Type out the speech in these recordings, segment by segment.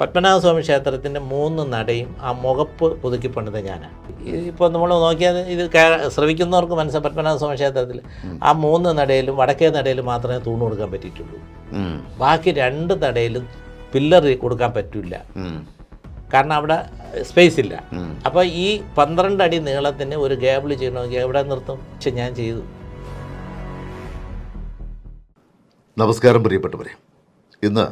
പത്മനാഭസ്വാമി ക്ഷേത്രത്തിൻ്റെ 3 നടയും ആ മുഖപ്പ് പുതുക്കി പണിത് ഞാനാണ്. ഇപ്പോൾ നമ്മൾ നോക്കിയാൽ ഇത് ശ്രമിക്കുന്നവർക്ക് മനസ്സിലാവും. പത്മനാഭസ്വാമി ക്ഷേത്രത്തിൽ ആ 3 നടയിലും വടക്കേ നടയിലും മാത്രമേ തൂണ് കൊടുക്കാൻ പറ്റിയിട്ടുള്ളൂ. ബാക്കി 2 നടയിലും പില്ലർ കൊടുക്കാൻ പറ്റില്ല, കാരണം അവിടെ സ്പേസ് ഇല്ല. അപ്പോൾ ഈ 12 അടി നീളത്തിന് ഒരു കേബിൾ ചെയ്യണമെങ്കിൽ എവിടെ നിർത്തും? പക്ഷെ ഞാൻ ചെയ്തു. നമസ്കാരം പ്രിയപ്പെട്ടവരെ, ഇന്ന്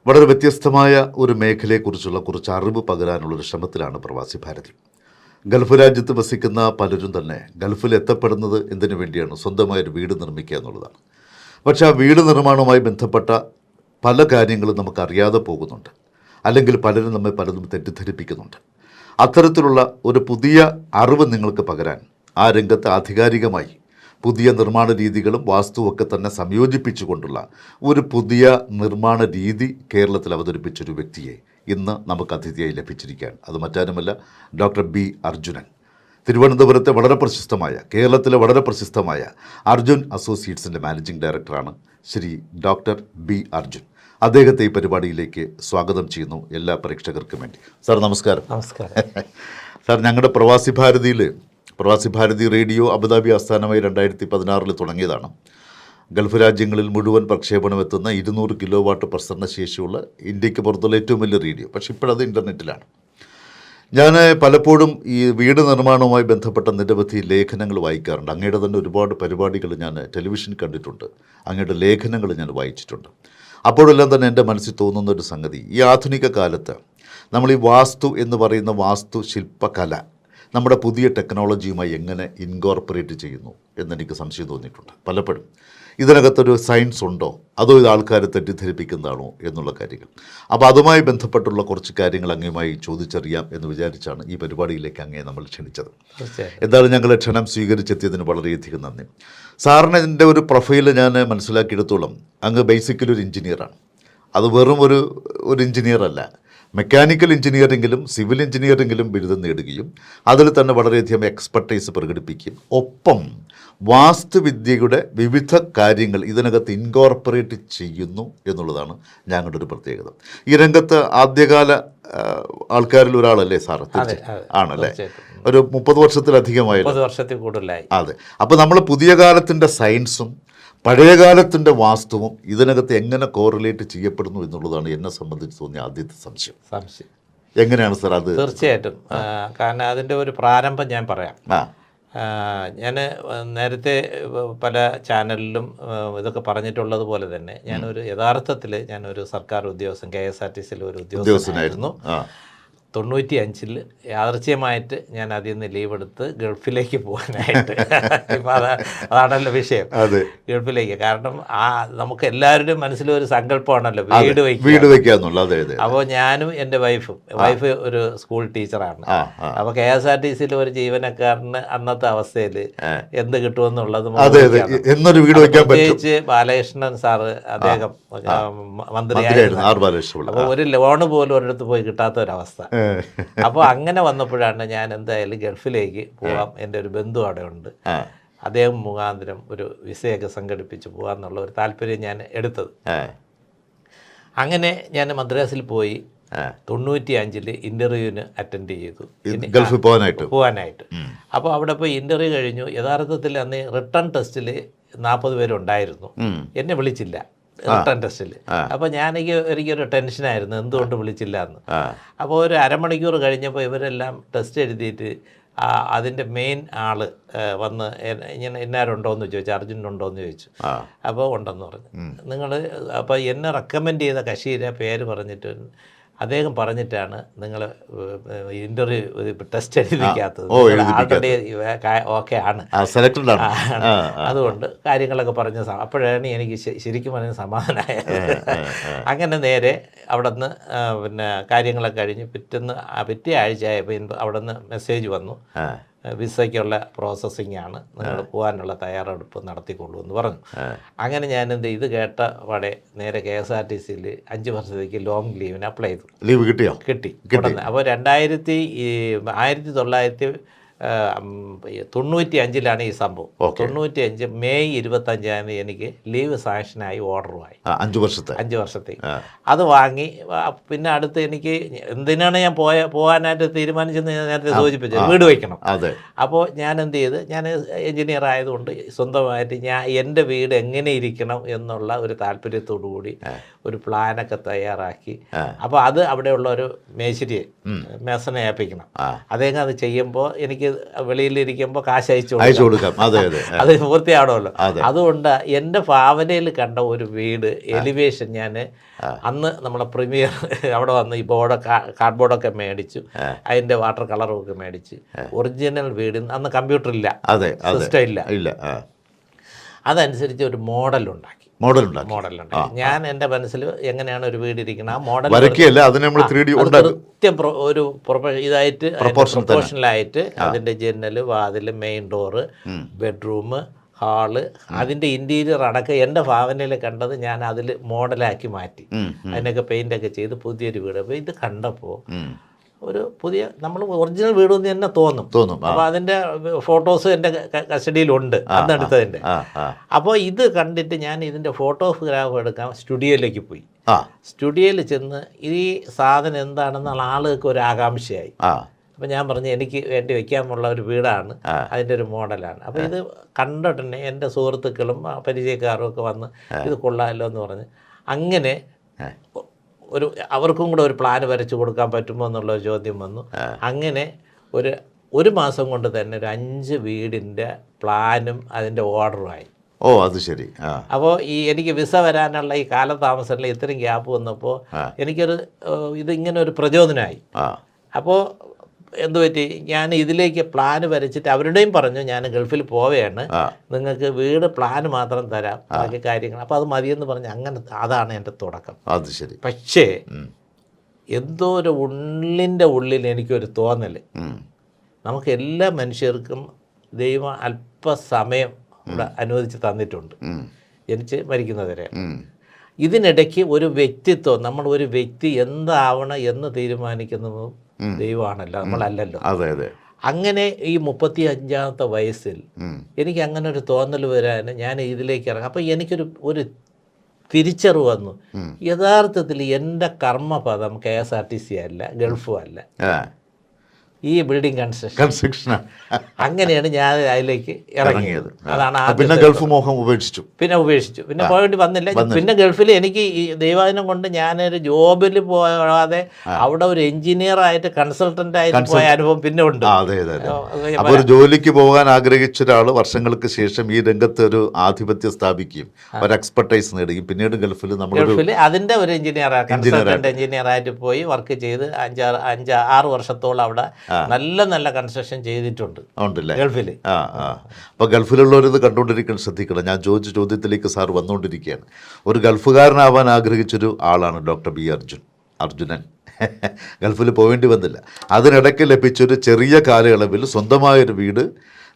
വളരെ വ്യത്യസ്തമായ ഒരു മേഖലയെക്കുറിച്ചുള്ള കുറച്ച് അറിവ് പകരാനുള്ളൊരു ശ്രമത്തിലാണ് പ്രവാസി ഭാരതി. ഗൾഫ് രാജ്യത്ത് വസിക്കുന്ന പലരും തന്നെ ഗൾഫിൽ എത്തപ്പെടുന്നത് എന്തിനു വേണ്ടിയാണ്? സ്വന്തമായൊരു വീട് നിർമ്മിക്കുക എന്നുള്ളതാണ്. പക്ഷേ ആ വീട് നിർമ്മാണവുമായി ബന്ധപ്പെട്ട പല കാര്യങ്ങളും നമുക്കറിയാതെ പോകുന്നുണ്ട്, അല്ലെങ്കിൽ പലരും നമ്മെ പലതും തെറ്റിദ്ധരിപ്പിക്കുന്നുണ്ട്. അത്തരത്തിലുള്ള ഒരു പുതിയ അറിവ് നിങ്ങൾക്ക് പകരാൻ ആ രംഗത്ത് ആധികാരികമായി പുതിയ നിർമ്മാണ രീതികളും വാസ്തുവൊക്കെ തന്നെ സംയോജിപ്പിച്ചുകൊണ്ടുള്ള ഒരു പുതിയ നിർമ്മാണ രീതി കേരളത്തിൽ അവതരിപ്പിച്ചൊരു വ്യക്തിയെ ഇന്ന് നമുക്ക് അതിഥിയായി ലഭിച്ചിരിക്കുകയാണ്. അത് മറ്റാരുമല്ല, ഡോക്ടർ ബി അർജുനൻ. തിരുവനന്തപുരത്തെ വളരെ പ്രശസ്തമായ, കേരളത്തിലെ വളരെ പ്രശസ്തമായ അർജുൻ അസോസിയേറ്റ്സിൻ്റെ മാനേജിംഗ് ഡയറക്ടറാണ് ശ്രീ ഡോക്ടർ ബി അർജുൻ. അദ്ദേഹത്തെ ഈ പരിപാടിയിലേക്ക് സ്വാഗതം ചെയ്യുന്നു എല്ലാ പ്രേക്ഷകർക്കും വേണ്ടി. സാർ നമസ്കാരം. നമസ്കാരം സാർ, ഞങ്ങളുടെ പ്രവാസി ഭാരതി റേഡിയോ അബുദാബി ആസ്ഥാനമായി 2016 തുടങ്ങിയതാണ്. ഗൾഫ് രാജ്യങ്ങളിൽ മുഴുവൻ പ്രക്ഷേപണം എത്തുന്ന 200 കിലോവാട്ട് പ്രസരണ ശേഷിയുള്ള ഇന്ത്യക്ക് പുറത്തുള്ള ഏറ്റവും വലിയ റേഡിയോ. പക്ഷേ ഇപ്പോഴത് ഇൻ്റർനെറ്റിലാണ്. ഞാൻ പലപ്പോഴും ഈ വീട് നിർമ്മാണവുമായി ബന്ധപ്പെട്ട നിരവധി ലേഖനങ്ങൾ വായിക്കാറുണ്ട്. അങ്ങയുടെ തന്നെ ഒരുപാട് പരിപാടികൾ ഞാൻ ടെലിവിഷൻ കണ്ടിട്ടുണ്ട്, അങ്ങയുടെ ലേഖനങ്ങൾ ഞാൻ വായിച്ചിട്ടുണ്ട്. അപ്പോഴെല്ലാം തന്നെ എൻ്റെ മനസ്സിൽ തോന്നുന്ന ഒരു സംഗതി, ഈ ആധുനിക കാലത്ത് നമ്മൾ ഈ വാസ്തു എന്ന് പറയുന്ന വാസ്തു ശില്പകല നമ്മുടെ പുതിയ ടെക്നോളജിയുമായി എങ്ങനെ ഇൻകോർപ്പറേറ്റ് ചെയ്യുന്നു എന്നെനിക്ക് സംശയം തോന്നിയിട്ടുണ്ട് പലപ്പോഴും. ഇതിനകത്തൊരു സയൻസ് ഉണ്ടോ, അതോ ഇത് ആൾക്കാരെ തെറ്റിദ്ധരിപ്പിക്കുന്നതാണോ എന്നുള്ള കാര്യങ്ങൾ. അപ്പോൾ അതുമായി ബന്ധപ്പെട്ടുള്ള കുറച്ച് കാര്യങ്ങൾ അങ്ങയുമായി ചോദിച്ചറിയാം എന്ന് വിചാരിച്ചാണ് ഈ പരിപാടിയിലേക്ക് അങ്ങയെ നമ്മൾ ക്ഷണിച്ചത്. എന്തായാലും ഞങ്ങളെ ക്ഷണം സ്വീകരിച്ചെത്തിയതിന് വളരെയധികം നന്ദി. സാറിന് ഇതിൻ്റെ ഒരു പ്രൊഫൈൽ ഞാൻ മനസ്സിലാക്കിയെടുത്തോളം അങ്ങ് ബേസിക്കലി ഒരു എഞ്ചിനീയറാണ്. അത് വെറും ഒരു എഞ്ചിനീയർ അല്ല, മെക്കാനിക്കൽ എഞ്ചിനീയറിംഗിലും സിവിൽ എഞ്ചിനീയറിംഗിലും ബിരുദം നേടുകയും അതിൽ തന്നെ വളരെയധികം എക്സ്പെർട്ടൈസ് പ്രകടിപ്പിക്കുകയും ഒപ്പം വാസ്തുവിദ്യയുടെ വിവിധ കാര്യങ്ങൾ ഇതിനകത്ത് ഇൻകോർപ്പറേറ്റ് ചെയ്യുന്നു എന്നുള്ളതാണ് ഞങ്ങളുടെ ഒരു പ്രത്യേകത. ഈ രംഗത്ത് ആദ്യകാല ആൾക്കാരിൽ ഒരാളല്ലേ സാർ? ആണല്ലേ? ഒരു 30 വർഷത്തിലധികമായി. 30 വർഷത്തിൽ കൂടുതലായി. അതെ. അപ്പോൾ നമ്മൾ പുതിയ കാലത്തിൻ്റെ സയൻസും പഴയകാലത്തിൻ്റെ വാസ്തുവും ഇതിനകത്ത് എങ്ങനെ കോറിലേറ്റ് ചെയ്യപ്പെടുന്നു എന്നുള്ളതാണ് എന്നെ സംബന്ധിച്ച് തോന്നിയ ആദ്യത്തെ സംശയം. എങ്ങനെയാണ് സാർ അത്? തീർച്ചയായിട്ടും, കാരണം അതിൻ്റെ ഒരു പ്രാരംഭം ഞാൻ പറയാം. ഞാൻ നേരത്തെ പല ചാനലിലും ഇതൊക്കെ പറഞ്ഞിട്ടുള്ളത് പോലെ തന്നെ യഥാർത്ഥത്തിൽ ഞാനൊരു സർക്കാർ ഉദ്യോഗസ്ഥൻ, KSRTCയിൽ ഒരു ഉദ്യോഗസ്ഥനായിരുന്നു. 95 യാദൃച്ഛികമായിട്ട് ഞാൻ അതിൽ നിന്ന് ലീവ് എടുത്ത് ഗൾഫിലേക്ക് പോകാനായിട്ട്. ഇപ്പം അതാണല്ലോ വിഷയം, ഗൾഫിലേക്ക്. കാരണം നമുക്ക് എല്ലാവരുടെയും മനസ്സിലൊരു സങ്കല്പമാണല്ലോ വീട് വയ്ക്കാന്നുള്ളത്. അപ്പോൾ ഞാനും എൻ്റെ വൈഫ് ഒരു സ്കൂൾ ടീച്ചറാണ്. അപ്പോൾ KSRTCയിൽ ഒരു ജീവനക്കാരന് അന്നത്തെ അവസ്ഥയിൽ എന്ത് കിട്ടുമെന്നുള്ളത് പ്രത്യേകിച്ച് ബാലകൃഷ്ണൻ സാറ്, അദ്ദേഹം മന്ത്രിയായിരുന്നു. അപ്പോൾ ഒരു ലോണ് പോലും ഒരിടത്ത് പോയി കിട്ടാത്ത ഒരവസ്ഥ. അപ്പോൾ അങ്ങനെ വന്നപ്പോഴാണ് ഞാൻ എന്തായാലും ഗൾഫിലേക്ക് പോകാം, എൻ്റെ ഒരു ബന്ധു അവിടെ ഉണ്ട്, അദ്ദേഹം മുഖാന്തരം ഒരു വിസയൊക്കെ സംഘടിപ്പിച്ച് പോകാമെന്നുള്ള ഒരു താല്പര്യം ഞാൻ എടുത്തത്. അങ്ങനെ ഞാൻ മദ്രാസിൽ പോയി 95 ഇൻ്റർവ്യൂവിന് അറ്റൻഡ് ചെയ്തു, ഗൾഫിൽ പോകാനായിട്ട്. അപ്പോൾ അവിടെ പോയി ഇൻ്റർവ്യൂ കഴിഞ്ഞു. യഥാർത്ഥത്തിൽ അന്ന് റിട്ടേൺ ടെസ്റ്റിൽ 40 പേരുണ്ടായിരുന്നു, എന്നെ വിളിച്ചില്ല റിട്ടേൺ ടെസ്റ്റിൽ. അപ്പോൾ എനിക്കൊരു ടെൻഷനായിരുന്നു, എന്തുകൊണ്ട് വിളിച്ചില്ല എന്ന്. അപ്പോൾ ഒരു അരമണിക്കൂർ കഴിഞ്ഞപ്പോൾ ഇവരെല്ലാം ടെസ്റ്റ് എഴുതിയിട്ട് അതിൻ്റെ മെയിൻ ആൾ വന്ന് ഇങ്ങനെ എന്നാരുണ്ടോയെന്ന് ചോദിച്ചു, അർജുനുണ്ടോയെന്ന് ചോദിച്ചു. അപ്പോൾ ഉണ്ടെന്ന് പറഞ്ഞു. അപ്പോൾ എന്നെ റെക്കമെൻഡ് ചെയ്ത കക്ഷിയുടെ പേര് പറഞ്ഞിട്ട് അദ്ദേഹം പറഞ്ഞിട്ടാണ് നിങ്ങൾ ഇൻ്റർവ്യൂ ടെസ്റ്റ് എഴുതിക്കാത്തത്, ആൾറെഡി ഓക്കെ ആണ്, അതുകൊണ്ട് കാര്യങ്ങളൊക്കെ പറഞ്ഞ. അപ്പോഴാണ് എനിക്ക് ശരിക്കും പറഞ്ഞ സമാധാനമായത്. അങ്ങനെ നേരെ അവിടെ നിന്ന് കാര്യങ്ങളൊക്കെ കഴിഞ്ഞ് പിറ്റേ ആഴ്ച ആയപ്പോൾ അവിടെ നിന്ന് മെസ്സേജ് വന്നു, വിസയ്ക്കുള്ള പ്രോസസ്സിംഗ് ആണ്, നിങ്ങൾ പോകാനുള്ള തയ്യാറെടുപ്പ് നടത്തിക്കൊള്ളൂ എന്ന് പറഞ്ഞു. അങ്ങനെ ഞാൻ ഇത് കേട്ട പാടെ നേരെ KSRTCയിൽ 5 വർഷത്തേക്ക് ലോങ് ലീവിന് അപ്ലൈ ചെയ്തു. ലീവ് കിട്ടി. അപ്പോൾ 1900 തൊണ്ണൂറ്റിയഞ്ചിലാണ് ഈ സംഭവം. Okay. 95 മെയ് 25 എനിക്ക് ലീവ് സാങ്ഷനായി ഓർഡറുമായി 5 വർഷത്തെ 5 വർഷത്തേക്ക്. അത് വാങ്ങി പിന്നെ അടുത്ത് എനിക്ക് എന്തിനാണ് ഞാൻ പോകാനായിട്ട് തീരുമാനിച്ചെന്ന് ഞാൻ നേരത്തെ സൂചിപ്പിച്ചത്, വീട് വയ്ക്കണം. അതെ. അപ്പോൾ ഞാൻ എന്ത് ചെയ്ത്, ഞാൻ എഞ്ചിനീയർ ആയതുകൊണ്ട് സ്വന്തമായിട്ട് എൻ്റെ വീട് എങ്ങനെ ഇരിക്കണം എന്നുള്ള ഒരു താല്പര്യത്തോടു കൂടി ഒരു പ്ലാനൊക്കെ തയ്യാറാക്കി. അപ്പോൾ അത് അവിടെയുള്ള ഒരു മേശരിയെ മേസനെ ഏൽപ്പിക്കണം. അദ്ദേഹം അത് ചെയ്യുമ്പോൾ എനിക്ക് വെളിയിലിരിക്കുമ്പോൾ കാശ് അയച്ചു കൊടുക്കാം. അത് പൂർത്തിയാവണമല്ലോ. അതുകൊണ്ട് എൻ്റെ ഭാവനയിൽ കണ്ട ഒരു വീട് എലിവേഷൻ ഞാൻ അന്ന് നമ്മളെ പ്രീമിയർ അവിടെ വന്ന് ഈ കാർഡ്ബോർഡൊക്കെ മേടിച്ചു, അതിൻ്റെ വാട്ടർ കളറും ഒക്കെ മേടിച്ച് ഒറിജിനൽ വീട്, അന്ന് കമ്പ്യൂട്ടർ ഇല്ല, സിസ്റ്റം ഇല്ല, അതനുസരിച്ച് ഒരു മോഡലുണ്ടാക്കി. ഞാൻ എൻ്റെ മനസ്സിൽ എങ്ങനെയാണ് ഒരു വീട് ഇരിക്കുന്നത്, ആ മോഡൽ കൃത്യം ഒരു ഇതായിട്ട് പ്രൊപ്പോർഷണലായിട്ട് അതിൻ്റെ ജനൽ, വാതിൽ, മെയിൻ ഡോറ്, ബെഡ്റൂം, ഹാള്, അതിൻ്റെ ഇൻറ്റീരിയർ അടക്കം എൻ്റെ ഭാവനയിൽ കണ്ടത് ഞാൻ അതിൽ മോഡലാക്കി മാറ്റി. അതിനൊക്കെ പെയിൻ്റൊക്കെ ചെയ്ത് പുതിയൊരു വീട്. അപ്പോൾ ഇത് കണ്ടപ്പോൾ ഒരു പുതിയ നമ്മൾ ഒറിജിനൽ വീട് എന്ന് തന്നെ തോന്നും. അപ്പോൾ അതിൻ്റെ ഫോട്ടോസ് എൻ്റെ കസ്റ്റഡിയിലുണ്ട് അന്നെടുത്തതിൻ്റെ. അപ്പോൾ ഇത് കണ്ടിട്ട് ഞാൻ ഇതിൻ്റെ ഫോട്ടോഗ്രാഫ് എടുക്കാൻ സ്റ്റുഡിയോയിലേക്ക് പോയി. സ്റ്റുഡിയോയിൽ ചെന്ന് ഈ സാധനം എന്താണെന്നുള്ള ആളുകൾക്ക് ഒരു ആകാംക്ഷയായി. അപ്പോൾ ഞാൻ പറഞ്ഞു എനിക്ക് വേണ്ടി വയ്ക്കാനുള്ള ഒരു വീടാണ്, അതിൻ്റെ ഒരു മോഡലാണ്. അപ്പോൾ ഇത് കണ്ടിട്ടുണ്ടെ എൻ്റെ സുഹൃത്തുക്കളും പരിചയക്കാരും ഒക്കെ വന്ന് ഇത് കൊള്ളാമല്ലോ എന്ന് പറഞ്ഞ് അങ്ങനെ അവർക്കും കൂടെ ഒരു പ്ലാൻ വരച്ച് കൊടുക്കാൻ പറ്റുമോ എന്നുള്ളൊരു ചോദ്യം വന്നു. അങ്ങനെ ഒരു മാസം കൊണ്ട് തന്നെ ഒരു 5 വീടിൻ്റെ പ്ലാനും അതിൻ്റെ ഓർഡറുമായി. അത് ശരി. അപ്പോൾ എനിക്ക് വിസ വരാനുള്ള ഈ കാലതാമസത്തിൽ ഇത്രയും ഗ്യാപ്പ് വന്നപ്പോൾ എനിക്കൊരു ഇതിങ്ങനെ ഒരു പ്രചോദനമായി. അപ്പോൾ എന്തു പറ്റി, ഞാൻ ഇതിലേക്ക് പ്ലാൻ വരച്ചിട്ട് അവരുടെയും പറഞ്ഞു ഞാൻ ഗൾഫിൽ പോവുകയാണ്, നിങ്ങൾക്ക് വീട് പ്ലാൻ മാത്രം തരാം, ബാക്കി കാര്യങ്ങൾ അപ്പോൾ അത് മതിയെന്ന് പറഞ്ഞ് അങ്ങനെ അതാണ് എൻ്റെ തുടക്കം. അത് ശരി. പക്ഷേ എന്തോ ഒരു ഉള്ളിൽ എനിക്കൊരു തോന്നൽ, നമുക്ക് എല്ലാ മനുഷ്യർക്കും ദൈവം അല്പസമയം ഇവിടെ അനുവദിച്ച് തന്നിട്ടുണ്ട് ജനിച്ച് മരിക്കുന്നവരെ. ഇതിനിടയ്ക്ക് ഒരു വ്യക്തിത്വം, നമ്മൾ ഒരു വ്യക്തി എന്താവണം എന്ന് തീരുമാനിക്കുന്നതും ദൈവമാണല്ലോ, നമ്മളല്ലല്ലോ. അങ്ങനെ ഈ 35-ാമത്തെ വയസ്സിൽ എനിക്ക് അങ്ങനെ ഒരു തോന്നൽ വരാൻ ഞാൻ ഇതിലേക്ക് ഇറങ്ങാം. അപ്പോൾ എനിക്കൊരു തിരിച്ചറിവ് വന്നു, യഥാർത്ഥത്തിൽ എൻ്റെ കർമ്മപദം KSRTC അല്ല, ഗൾഫും അല്ല, ഈ ബിൽഡിംഗ് കൺസ്ട്രക്ഷൻ. അങ്ങനെയാണ് ഞാൻ അതിലേക്ക് ഇറങ്ങിയത്. അതാണ് പിന്നെ ഗൾഫ് മോഹം ഉപേക്ഷിച്ചു. പിന്നെ പോകേണ്ടി വന്നില്ല. പിന്നെ ഗൾഫിൽ എനിക്ക് ഈ ദൈവാധീനം കൊണ്ട് ഞാനൊരു ജോബിൽ പോകാതെ അവിടെ ഒരു എഞ്ചിനീയറായിട്ട് കൺസൾട്ടൻ്റ് ആയിട്ട് പോയ അനുഭവം പിന്നെ ഉണ്ട്. അപ്പോൾ ഒരു ജോലിക്ക് പോകാൻ ആഗ്രഹിച്ച ഒരാൾ വർഷങ്ങൾക്ക് ശേഷം ഈ രംഗത്ത് ഒരു ആധിപത്യം സ്ഥാപിക്കുകയും ഒരു എക്സ്പെർട്ടൈസ് നേടുകയും പിന്നീട് ഗൾഫിൽ അതിൻ്റെ ഒരു കൺസൾട്ടൻ്റ് എഞ്ചിനീയറായിട്ട് പോയി വർക്ക് ചെയ്ത് 5-6 വർഷത്തോളം അവിടെ നല്ല കൺസ്ട്രക്ഷൻ ചെയ്തിട്ടുണ്ട് ഗൾഫിൽ. അപ്പോൾ ഗൾഫിലുള്ളവരിത് കണ്ടുകൊണ്ടിരിക്കാൻ ശ്രദ്ധിക്കണം. ഞാൻ ചോദിച്ച ചോദ്യത്തിലേക്ക് സാർ വന്നുകൊണ്ടിരിക്കുകയാണ്. ഒരു ഗൾഫുകാരനാവാൻ ആഗ്രഹിച്ചൊരു ആളാണ് ഡോക്ടർ ബി അർജുനൻ. ഗൾഫിൽ പോവേണ്ടി വന്നില്ല. അതിനിടയ്ക്ക് ലഭിച്ചൊരു ചെറിയ കാലയളവിൽ സ്വന്തമായൊരു വീട്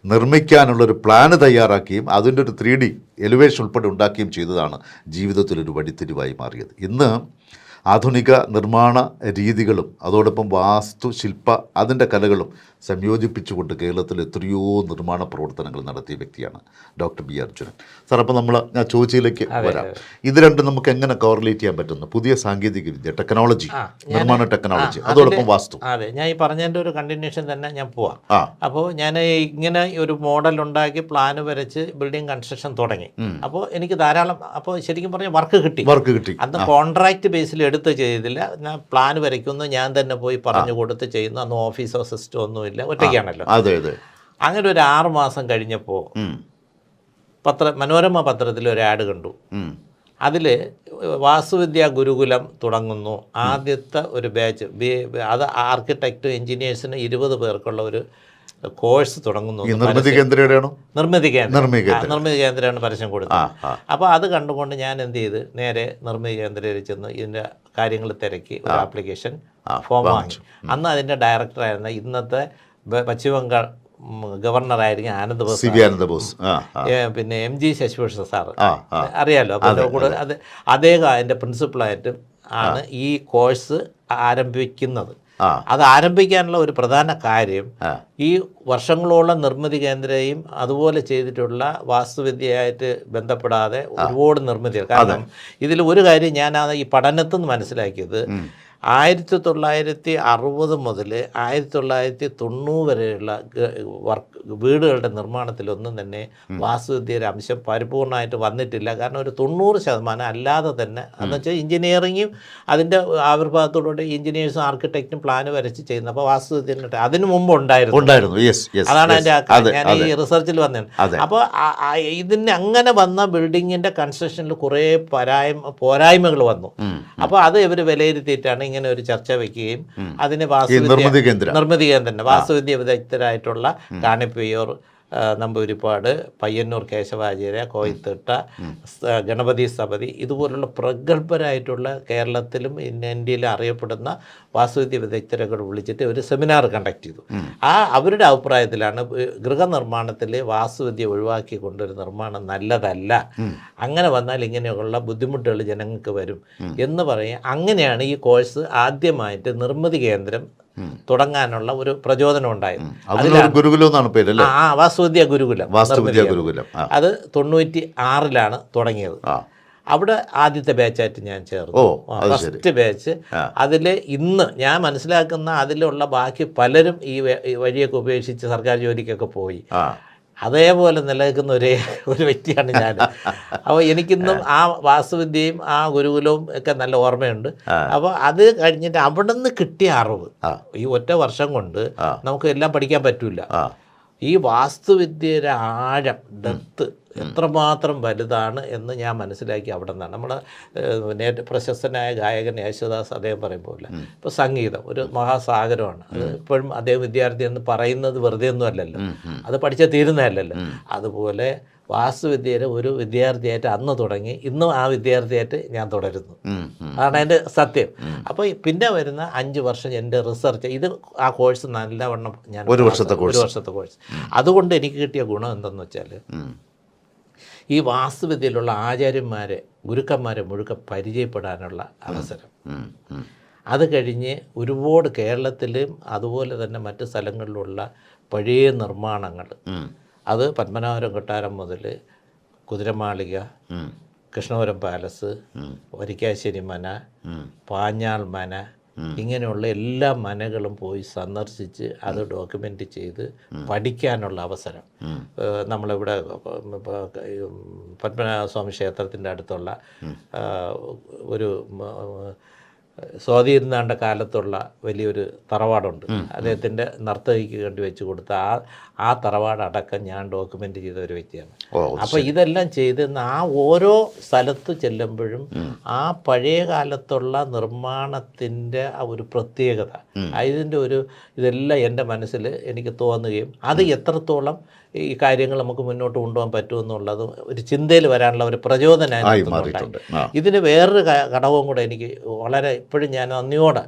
നിർമ്മിക്കാനുള്ളൊരു പ്ലാന് തയ്യാറാക്കുകയും അതിൻ്റെ ഒരു 3D എലിവേഷൻ ഉൾപ്പെടെ ഉണ്ടാക്കുകയും ചെയ്തതാണ് ജീവിതത്തിലൊരു വഴിത്തിരിവായി മാറിയത്. ഇന്ന് ആധുനിക നിർമ്മാണ രീതികളും അതോടൊപ്പം വാസ്തുശില്പ അതിൻ്റെ കലകളും സംയോജിപ്പിച്ചുകൊണ്ട് കേരളത്തിൽ എത്രയോ നിർമ്മാണ പ്രവർത്തനങ്ങൾ നടത്തിയ വ്യക്തിയാണ് ഡോക്ടർ ബി അർജുനൻ സാർ. അപ്പോൾ ഞാൻ ചോദിച്ചതിലേക്ക് വരാം. ഇത് രണ്ടും നമുക്ക് എങ്ങനെ കോറിലേറ്റ് ചെയ്യാൻ പറ്റുന്നു? പുതിയ സാങ്കേതിക വിദ്യ, ടെക്നോളജി, നിർമ്മാണ ടെക്നോളജി, അതോടൊപ്പം വാസ്തു. അതെ, ഞാൻ ഈ പറഞ്ഞതിൻ്റെ ഒരു കണ്ടിന്യൂഷൻ തന്നെ ഞാൻ പോവാം. അപ്പോൾ ഞാൻ ഇങ്ങനെ ഒരു മോഡൽ ഉണ്ടാക്കി പ്ലാന് വരച്ച് ബിൽഡിംഗ് കൺസ്ട്രക്ഷൻ തുടങ്ങി. അപ്പോൾ എനിക്ക് ധാരാളം, അപ്പോൾ ശരിക്കും പറഞ്ഞാൽ വർക്ക് കിട്ടി. അന്ന് കോൺട്രാക്ട് ബേസിൽ എടുത്ത് ചെയ്തില്ല, ഞാൻ പ്ലാൻ വരയ്ക്കുന്നു, ഞാൻ തന്നെ പോയി പറഞ്ഞു കൊടുത്ത് ചെയ്യുന്നു. അന്ന് ഓഫീസോ സിസ്റ്റം ഒന്നുമില്ല, ഒറ്റയ്ക്കാണല്ലോ. അങ്ങനെ ഒരു 6 മാസം കഴിഞ്ഞപ്പോൾ മനോരമ പത്രത്തിൽ ഒരു ആഡ് കണ്ടു. അതിൽ വാസ്തുവിദ്യാ ഗുരുകുലം തുടങ്ങുന്നു, ആദ്യത്തെ ഒരു ബാച്ച്, അത് ആർക്കിടെക്റ്റ് എഞ്ചിനീയേഴ്സിന് 20 പേർക്കുള്ള ഒരു കോഴ്സ് തുടങ്ങുന്നു. നിർമ്മിതി കേന്ദ്രമാണ് പരസ്യം കൊടുത്തത്. അപ്പോൾ അത് കണ്ടുകൊണ്ട് ഞാൻ എന്ത് ചെയ്ത് നേരെ നിർമ്മിതി കേന്ദ്രയിൽ ചെന്ന് ഇതിൻ്റെ കാര്യങ്ങൾ തിരക്കി ഒരു ആപ്ലിക്കേഷൻ ഫോം വാങ്ങി. അന്ന് അതിൻ്റെ ഡയറക്ടറായിരുന്ന ഇന്നത്തെ പശ്ചിമബംഗാൾ ഗവർണറായിരിക്കും ആനന്ദ് ബോസ്, പിന്നെ MG ശശിഭൂഷൺ സാറ് അറിയാമല്ലോ. അപ്പോൾ കൂടെ അദ്ദേഹം അതിൻ്റെ പ്രിൻസിപ്പളായിട്ട് ആണ് ഈ കോഴ്സ് ആരംഭിക്കുന്നത്. അത് ആരംഭിക്കാനുള്ള ഒരു പ്രധാന കാര്യം ഈ വർഷങ്ങളോളം നിർമ്മിതി കേന്ദ്രയും അതുപോലെ ചെയ്തിട്ടുള്ള വാസ്തുവിദ്യയായിട്ട് ബന്ധപ്പെടാതെ ഒരുപാട് നിർമ്മിതികൾ. കാരണം ഇതിൽ ഒരു കാര്യം ഞാൻ ഈ പഠനത്തിൽ നിന്ന് മനസ്സിലാക്കിയത് 1960 മുതൽ 1990 വരെയുള്ള വീടുകളുടെ നിർമ്മാണത്തിലൊന്നും തന്നെ വാസ്തുവിദ്യയുടെ അംശം പരിപൂർണമായിട്ട് വന്നിട്ടില്ല. കാരണം ഒരു 90% അല്ലാതെ തന്നെ എന്ന് വെച്ചാൽ എഞ്ചിനീയറിങ്ങും അതിൻ്റെ ആവിർഭാവത്തോടുകൂടി എഞ്ചിനീയേഴ്സും ആർക്കിടെക്റ്റും പ്ലാൻ വരച്ച് ചെയ്യുന്നത്. അപ്പോൾ വാസ്തുവിദ്യ അതിനു മുമ്പ് ഉണ്ടായിരുന്നു. അതാണ് അതിൻ്റെ ഞാൻ ഈ റിസർച്ചിൽ വന്നത്. അപ്പോൾ ഇതിന് അങ്ങനെ വന്ന ബിൽഡിങ്ങിൻ്റെ കൺസ്ട്രക്ഷനിൽ കുറേ പോരായ്മകൾ വന്നു. അപ്പോൾ അത് ഇവർ വിലയിരുത്തിയിട്ടാണ് ഇങ്ങനെ ഒരു ചർച്ച വെക്കുകയും അതിന് നിർമ്മിതി കേന്ദ്രം വാസ്തുവിദ്യ വിദഗ്ധരായിട്ടുള്ള കാണിപ്പയ്യൂർ, നമ്പൂരിപ്പാട്, പയ്യന്നൂർ കേശവാചാര്യ, കോയിത്തിട്ട, ഗണപതി സ്ഥപതി ഇതുപോലുള്ള പ്രഗത്ഭരായിട്ടുള്ള കേരളത്തിലും ഇന്ത്യയിലും അറിയപ്പെടുന്ന വാസ്തുവിദ്യ വിദഗ്ധരെ വിളിച്ചിട്ട് ഒരു സെമിനാർ കണ്ടക്ട് ചെയ്തു. അവരുടെ അഭിപ്രായത്തിലാണ് ഗൃഹനിർമ്മാണത്തിൽ വാസ്തുവിദ്യ ഒഴിവാക്കി കൊണ്ടൊരു നിർമ്മാണം നല്ലതല്ല, അങ്ങനെ വന്നാൽ ഇങ്ങനെയുള്ള ബുദ്ധിമുട്ടുകൾ ജനങ്ങൾക്ക് വരും എന്ന് പറയും. അങ്ങനെയാണ് ഈ കോഴ്സ് ആദ്യമായിട്ട് നിർമ്മിതി കേന്ദ്രം തുടങ്ങാനുള്ള ഒരു പ്രചോദനം ഉണ്ടായത്. വാസ്തുവിദ്യ ഗുരുകുലം അത് 96 തുടങ്ങിയത്. അവിടെ ആദ്യത്തെ ബാച്ചായിട്ട് ഞാൻ ചേർന്നു, ഫസ്റ്റ് ബാച്ച്. അതിൽ ഇന്ന് ഞാൻ മനസ്സിലാക്കുന്ന അതിലുള്ള ബാക്കി പലരും ഈ വഴിയൊക്കെ ഉപേക്ഷിച്ച് സർക്കാർ ജോലിക്കൊക്കെ പോയി. അതേപോലെ നിലനിൽക്കുന്ന ഒരു വ്യക്തിയാണ് ഞാൻ. അപ്പോൾ എനിക്കിന്നും ആ വാസ്തുവിദ്യയും ആ ഗുരുകുലവും ഒക്കെ നല്ല ഓർമ്മയുണ്ട്. അപ്പോൾ അത് കഴിഞ്ഞിട്ട് അവിടെ നിന്ന് കിട്ടിയ അറിവ് ഈ ഒറ്റ വർഷം കൊണ്ട് നമുക്ക് എല്ലാം പഠിക്കാൻ പറ്റില്ല. ഈ വാസ്തുവിദ്യയുടെ ആഴം, ഡെപ്ത് എത്രമാത്രം വലുതാണ് എന്ന് ഞാൻ മനസ്സിലാക്കി അവിടെ നിന്നാണ്. നമ്മുടെ പ്രശസ്തനായ ഗായകൻ യേശുദാസ് അദ്ദേഹം പറയുമ്പോൾ ഇപ്പോൾ സംഗീതം ഒരു മഹാസാഗരമാണ്. അത് ഇപ്പോഴും അദ്ദേഹം വിദ്യാർത്ഥി എന്ന് പറയുന്നത് വെറുതെ ഒന്നും അല്ലല്ലോ, അത് പഠിച്ചാൽ തീരുന്നതല്ലല്ലോ. അതുപോലെ വാസ്തുവിദ്യയുടെ ഒരു വിദ്യാർത്ഥിയായിട്ട് അന്ന് തുടങ്ങി, ഇന്നും ആ വിദ്യാർത്ഥിയായിട്ട് ഞാൻ തുടരുന്നു. അതാണ് അതിൻ്റെ സത്യം. അപ്പോൾ പിന്നെ വരുന്ന 5 വർഷം എൻ്റെ റിസർച്ച്, ഇത് ആ കോഴ്സ് നല്ലവണ്ണം ഞാൻ ഒരു വർഷത്തെ കോഴ്സ്. അതുകൊണ്ട് എനിക്ക് കിട്ടിയ ഗുണം എന്തെന്ന് വെച്ചാൽ ഈ വാസ്തുവിദ്യയിലുള്ള ആചാര്യന്മാരെ, ഗുരുക്കന്മാരെ മുഴുവൻ പരിചയപ്പെടാനുള്ള അവസരം. അത് കഴിഞ്ഞ് ഒരുപാട് കേരളത്തിലും അതുപോലെ തന്നെ മറ്റ് സ്ഥലങ്ങളിലുള്ള പഴയ നിർമ്മാണങ്ങൾ, അത് പത്മനാഭപുരം കൊട്ടാരം മുതൽ കുതിരമാളിക, കൃഷ്ണപുരം പാലസ്, വരിക്കാശ്ശേരി മന, പാഞ്ഞാൾ മന, ഇങ്ങനെയുള്ള എല്ലാ മനകളും പോയി സന്ദർശിച്ച് അത് ഡോക്യുമെൻ്റ് ചെയ്ത് പഠിക്കാനുള്ള അവസരം. നമ്മളിവിടെ പത്മനാഭസ്വാമി ക്ഷേത്രത്തിൻ്റെ അടുത്തുള്ള ഒരു സ്വാതിരുന്നാണ്ട കാലത്തുള്ള വലിയൊരു തറവാടുണ്ട്. അദ്ദേഹത്തിൻ്റെ നർത്തകിക്ക് വേണ്ടി വെച്ച് കൊടുത്ത ആ തറവാടടക്കം ഞാൻ ഡോക്യുമെൻ്റ് ചെയ്ത ഒരു വ്യക്തിയാണ്. അപ്പോൾ ഇതെല്ലാം ചെയ്ത് ആ ഓരോ സ്ഥലത്ത് ചെല്ലുമ്പോഴും ആ പഴയ കാലത്തുള്ള നിർമ്മാണത്തിൻ്റെ ആ ഒരു പ്രത്യേകത, ഇതിൻ്റെ ഇതെല്ലാം എൻ്റെ മനസ്സിൽ എനിക്ക് തോന്നുകയും അത് എത്രത്തോളം ഈ കാര്യങ്ങൾ നമുക്ക് മുന്നോട്ട് കൊണ്ടുപോകാൻ പറ്റുമെന്നുള്ളത് ഒരു ചിന്തയിൽ വരാനുള്ള ഒരു പ്രചോദനമായി മാറിയിട്ടുണ്ട്. ഇതിന് വേറൊരു ഘടകവും കൂടെ എനിക്ക് വളരെ ഇപ്പോഴും ഞാൻ നന്ദിയോടെ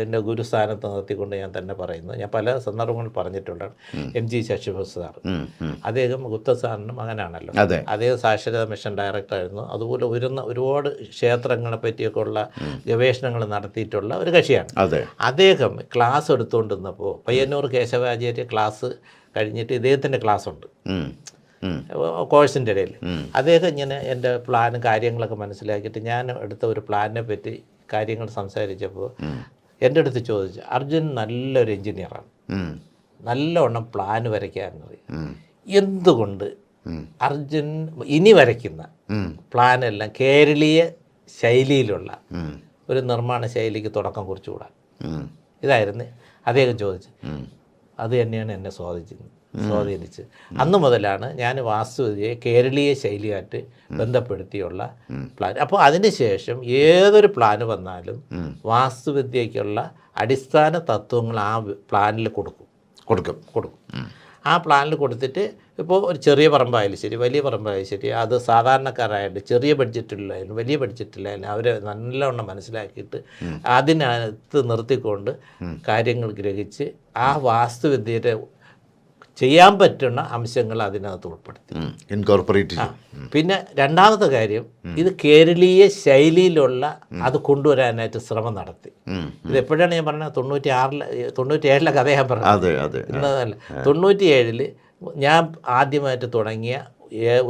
എൻ്റെ ഗുരുസ്ഥാനത്ത് നിർത്തിക്കൊണ്ട് ഞാൻ തന്നെ പറയുന്നു. ഞാൻ പല സന്ദർഭങ്ങളിൽ പറഞ്ഞിട്ടുണ്ട്. MG ശശിഭൂഷൺ സാർ, അദ്ദേഹം ഗുപ്ത സാറിൻ്റെ മകനാണല്ലോ, അദ്ദേഹം സാക്ഷരതാ മിഷൻ ഡയറക്ടറായിരുന്നു. അതുപോലെ ഒരുപാട് ക്ഷേത്രങ്ങളെ പറ്റിയൊക്കെ ഉള്ള ഗവേഷണങ്ങൾ നടത്തിയിട്ടുള്ള ഒരു കക്ഷിയാണ്. അദ്ദേഹം ക്ലാസ് എടുത്തുകൊണ്ടിരുന്നപ്പോൾ പയ്യന്നൂർ കേശവാചാര്യ ക്ലാസ് കഴിഞ്ഞിട്ട് ഇദ്ദേഹത്തിൻ്റെ ക്ലാസ് ഉണ്ട് കോഴ്സിൻ്റെ ഇടയിൽ. അദ്ദേഹം ഇങ്ങനെ എൻ്റെ പ്ലാനും കാര്യങ്ങളൊക്കെ മനസ്സിലാക്കിയിട്ട് ഞാൻ എടുത്ത ഒരു പ്ലാനിനെ പറ്റി കാര്യങ്ങൾ സംസാരിച്ചപ്പോൾ എൻ്റെ അടുത്ത് ചോദിച്ചു, അർജുൻ നല്ലൊരു എഞ്ചിനീയറാണ്, നല്ലവണ്ണം പ്ലാൻ വരയ്ക്കാനറിയാം, എന്തുകൊണ്ട് അർജുൻ ഇനി വരയ്ക്കുന്ന പ്ലാനെല്ലാം കേരളീയ ശൈലിയിലുള്ള ഒരു നിർമ്മാണ ശൈലിക്ക് തുടക്കം കുറിച്ചുകൂടാ? ഇതായിരുന്നു അദ്ദേഹം ചോദിച്ചത്. അത് തന്നെയാണ് എന്നെ സ്വാധീനിച്ച്. അന്ന് മുതലാണ് ഞാൻ വാസ്തുവിദ്യയെ കേരളീയ ശൈലിയായിട്ട് ബന്ധപ്പെടുത്തിയുള്ള പ്ലാൻ. അപ്പോൾ അതിനുശേഷം ഏതൊരു പ്ലാന് വന്നാലും വാസ്തുവിദ്യയ്ക്കുള്ള അടിസ്ഥാന തത്വങ്ങൾ ആ പ്ലാനിൽ കൊടുക്കും. ആ പ്ലാനിൽ കൊടുത്തിട്ട് ഇപ്പോൾ ഒരു ചെറിയ പറമ്പായാലും ശരി, വലിയ പറമ്പായാലും ശരി, അത് സാധാരണക്കാരായിട്ട് ചെറിയ ബഡ്ജറ്റിലായാലും വലിയ ബഡ്ജറ്റിലായാലും അവരെ നല്ലവണ്ണം മനസ്സിലാക്കിയിട്ട് അതിനകത്ത് നിർത്തിക്കൊണ്ട് കാര്യങ്ങൾ ഗ്രഹിച്ച് ആ വാസ്തുവിദ്യയുടെ ചെയ്യാൻ പറ്റുന്ന അംശങ്ങൾ അതിനകത്ത് ഉൾപ്പെടുത്തി. ഇൻകോർപ്പറേറ്റ് ചെയ്യും. പിന്നെ രണ്ടാമത്തെ കാര്യം, ഇത് കേരളീയ ശൈലിയിലുള്ള അത് കൊണ്ടുവരാനായിട്ട് ശ്രമം നടത്തി. ഇത് എപ്പോഴാണ് ഞാൻ പറഞ്ഞത്? 97 കഥ ഞാൻ പറഞ്ഞത്. ഇന്നതല്ല, 97 ഞാൻ ആദ്യമായിട്ട് തുടങ്ങിയ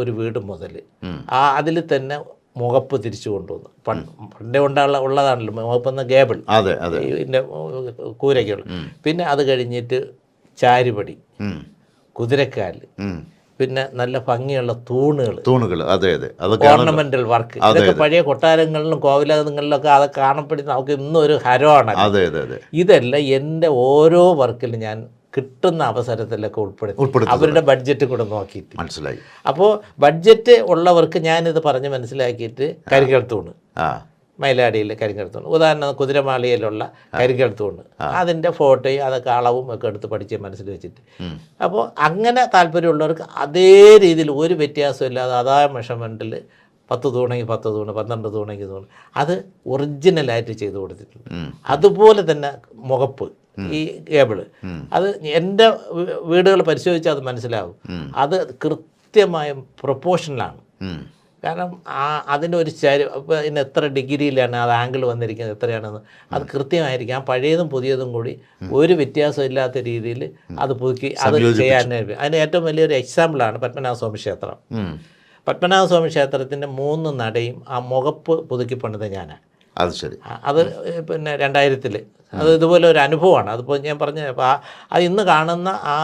ഒരു വീട് മുതൽ അതിൽ തന്നെ മുഖപ്പ് തിരിച്ചു കൊണ്ടുവന്നു. പണ്ടേ ഉള്ളതാണല്ലോ മുഖപ്പെന്ന ഗേബിൾ, ഇതിൻ്റെ കൂരയ്ക്കുള്ള. പിന്നെ അത് കഴിഞ്ഞിട്ട് ചാരുപടി, കുതിരക്കാല്, പിന്നെ നല്ല ഭംഗിയുള്ള തൂണുകൾ, ഓർണമെന്റൽ വർക്ക്. ഇതൊക്കെ പഴയ കൊട്ടാരങ്ങളിലും കോവിലകങ്ങളിലൊക്കെ അത് കാണപ്പെടുന്ന നമുക്ക് ഇന്നും ഒരു ഹരമാണ്. ഇതെല്ലാം എൻ്റെ ഓരോ വർക്കിലും ഞാൻ കിട്ടുന്ന അവസരത്തിലൊക്കെ ഉൾപ്പെടുത്തി അവരുടെ ബഡ്ജറ്റ് കൂടെ നോക്കിയിട്ട് മനസ്സിലായി. അപ്പോൾ ബഡ്ജറ്റ് ഉള്ളവർക്ക് ഞാനിത് പറഞ്ഞ് മനസ്സിലാക്കിയിട്ട് കരിങ്കൽ തൂണ്, മയിലാടിയിലെ കരിങ്കൽ തൂണ്, ഉദാഹരണം കുതിരമാളിയിലുള്ള കരിങ്കൽ തൂണ്, അതിൻ്റെ ഫോട്ടോയും അതൊക്കെ അളവും ഒക്കെ എടുത്ത് പഠിച്ച് മനസ്സിൽ വെച്ചിട്ട്. അപ്പോൾ അങ്ങനെ താല്പര്യമുള്ളവർക്ക് അതേ രീതിയിൽ ഒരു വ്യത്യാസവും ഇല്ലാതെ അതായ മെഷർമെൻറ്റിൽ 10 തൂണെങ്കിൽ 10 തൂണ്, 12 തൂണെങ്കിൽ തൂണ്, അത് ഒറിജിനലായിട്ട് ചെയ്ത് കൊടുത്തിട്ടുണ്ട്. അതുപോലെ തന്നെ മുഖപ്പ്, ഈ കേബിള്, അത് എൻ്റെ വീടുകൾ പരിശോധിച്ചാൽ അത് മനസ്സിലാവും. അത് കൃത്യമായ പ്രൊപ്പോർഷനിലാണ്. കാരണം അതിൻ്റെ ഒരു ഇപ്പോൾ ഇന്ന് എത്ര ഡിഗ്രിയിലാണ് അത് ആംഗിൾ വന്നിരിക്കുന്നത്, എത്രയാണെന്ന് അത് കൃത്യമായിരിക്കും. ആ പഴയതും പുതിയതും കൂടി ഒരു വ്യത്യാസം ഇല്ലാത്ത രീതിയിൽ അത് പുതുക്കി അത് ചെയ്യാൻ. അതിന് ഏറ്റവും വലിയൊരു എക്സാമ്പിളാണ് പത്മനാഭസ്വാമി ക്ഷേത്രം. പത്മനാഭസ്വാമി ക്ഷേത്രത്തിൻ്റെ 3 നടയും ആ മുഖപ്പ് പുതുക്കി പണിത് ഞാനാണ്. അത് ശരി. അത് പിന്നെ 2000 അത് ഇതുപോലെ ഒരു അനുഭവമാണ്. അതിപ്പോൾ ഞാൻ പറഞ്ഞ അത് ഇന്ന് കാണുന്ന ആ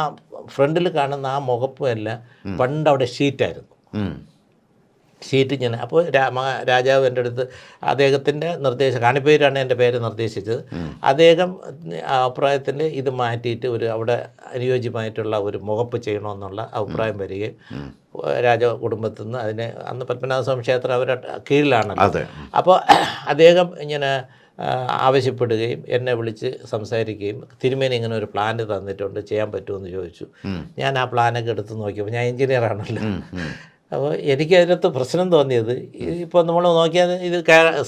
ഫ്രണ്ടിൽ കാണുന്ന ആ മുഖപ്പും എല്ലാം പണ്ട് അവിടെ ഷീറ്റായിരുന്നു. ഷീറ്റ് ഇങ്ങനെ. അപ്പോൾ രാജാവ് എൻ്റെ അടുത്ത് അദ്ദേഹത്തിൻ്റെ നിർദ്ദേശം, കാണിപ്പേരാണ് എൻ്റെ പേര് നിർദ്ദേശിച്ചത്. അദ്ദേഹം അഭിപ്രായത്തിൽ ഇത് മാറ്റിയിട്ട് അവിടെ അനുയോജ്യമായിട്ടുള്ള ഒരു മുഖപ്പ് ചെയ്യണമെന്നുള്ള അഭിപ്രായം വരികയും രാജ കുടുംബത്തിൽ നിന്ന് അതിനെ, അന്ന് പത്മനാഭസ്വാമി ക്ഷേത്രം അവരുടെ കീഴിലാണല്ലോ. അപ്പോൾ അദ്ദേഹം ഇങ്ങനെ ആവശ്യപ്പെടുകയും എന്നെ വിളിച്ച് സംസാരിക്കുകയും, തിരുമേനി ഇങ്ങനെ ഒരു പ്ലാൻ തന്നിട്ടുണ്ട്, ചെയ്യാൻ പറ്റുമെന്ന് ചോദിച്ചു. ഞാൻ ആ പ്ലാനൊക്കെ എടുത്ത് നോക്കിയപ്പോൾ, ഞാൻ എഞ്ചിനീയറാണല്ലോ, അപ്പോൾ എനിക്കതിനകത്ത് പ്രശ്നം തോന്നിയത്, ഇപ്പോൾ നമ്മൾ നോക്കിയാൽ ഇത്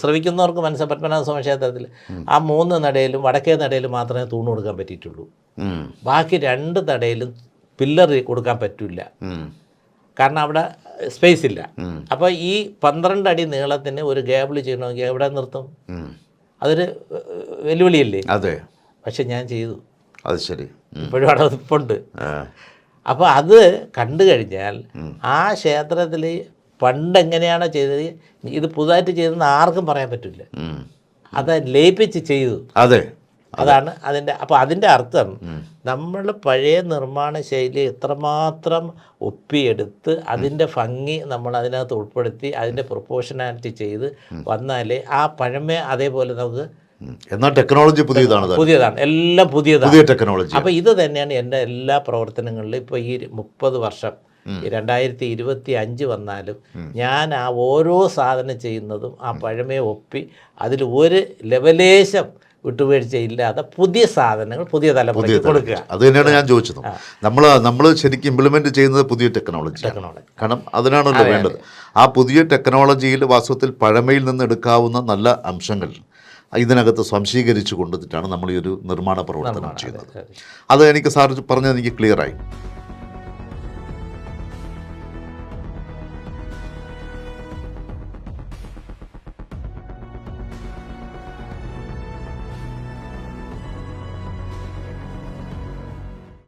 ശ്രമിക്കുന്നവർക്ക് മനസ്സിലാവും. പത്മനാഭസ്വാമി ക്ഷേത്രത്തിൽ ആ 3 നടയിലും വടക്കേ നടയിലും മാത്രമേ തൂണ് കൊടുക്കാൻ പറ്റിയിട്ടുള്ളൂ. ബാക്കി 2 നടയിലും പില്ലർ കൊടുക്കാൻ പറ്റില്ല, കാരണം അവിടെ സ്പേസ് ഇല്ല. അപ്പോൾ ഈ 12 അടി നീളത്തിന് ഒരു ഗേബിൾ ചെയ്യണമെങ്കിൽ എവിടെ നിർത്തും? അതൊരു വെല്ലുവിളിയല്ലേ? അതെ. പക്ഷെ ഞാൻ ചെയ്തു. അത് ശരി. ഇപ്പോഴും അവിടെ ഇപ്പുണ്ട്. അപ്പോൾ അത് കണ്ടു കഴിഞ്ഞാൽ ആ ക്ഷേത്രത്തിൽ പണ്ട് എങ്ങനെയാണോ ചെയ്തത്, ഇത് പുതുതായിട്ട് ചെയ്തെന്ന് ആർക്കും പറയാൻ പറ്റില്ല. അത് ലയിപ്പിച്ച് ചെയ്തു. അതെ, അതാണ് അതിൻ്റെ. അപ്പോൾ അതിൻ്റെ അർത്ഥം നമ്മൾ പഴയ നിർമ്മാണ ശൈലി എത്രമാത്രം ഒപ്പിയെടുത്ത് അതിൻ്റെ ഭംഗി നമ്മൾ അതിനകത്ത് ഉൾപ്പെടുത്തി അതിൻ്റെ പ്രൊപ്പോർഷനാലിറ്റി ചെയ്ത് വന്നാലേ ആ പഴമ അതേപോലെ നമുക്ക്. എന്നാൽ ടെക്നോളജി പുതിയതാണ്, എല്ലാം പുതിയതാണ്, പുതിയ ടെക്നോളജി. അപ്പോൾ ഇത് തന്നെയാണ് എൻ്റെ എല്ലാ പ്രവർത്തനങ്ങളിലും. ഇപ്പോൾ ഈ 30 വർഷം 2025 വന്നാലും ഞാൻ ആ ഓരോ സാധനം ചെയ്യുന്നതും ആ പഴമയെ ഒപ്പി അതിൽ ഒരു ലെവലേശം വിട്ടുവീഴ്ചയില്ലാതെ പുതിയ സാധനങ്ങൾ പുതിയ തലമുറയ്ക്ക് കൊടുക്കുക. അത് തന്നെയാണ് ഞാൻ ചോദിച്ചത്. നമ്മൾ ശരിക്കും ഇംപ്ലിമെൻറ്റ് ചെയ്യുന്നത് പുതിയ ടെക്നോളജി, കാരണം അതിനാണല്ലോ വേണ്ടത്. ആ പുതിയ ടെക്നോളജിയിൽ വാസ്തവത്തിൽ പഴമയിൽ നിന്ന് എടുക്കാവുന്ന നല്ല അംശങ്ങൾ ഇതിനകത്ത് സംശീകരിച്ചു കൊണ്ടിട്ടാണ് നമ്മൾ ഈ ഒരു നിർമ്മാണ പ്രവർത്തനം ചെയ്യുന്നത്. അത് എനിക്ക് സാർ പറഞ്ഞത് എനിക്ക് ക്ലിയറായി.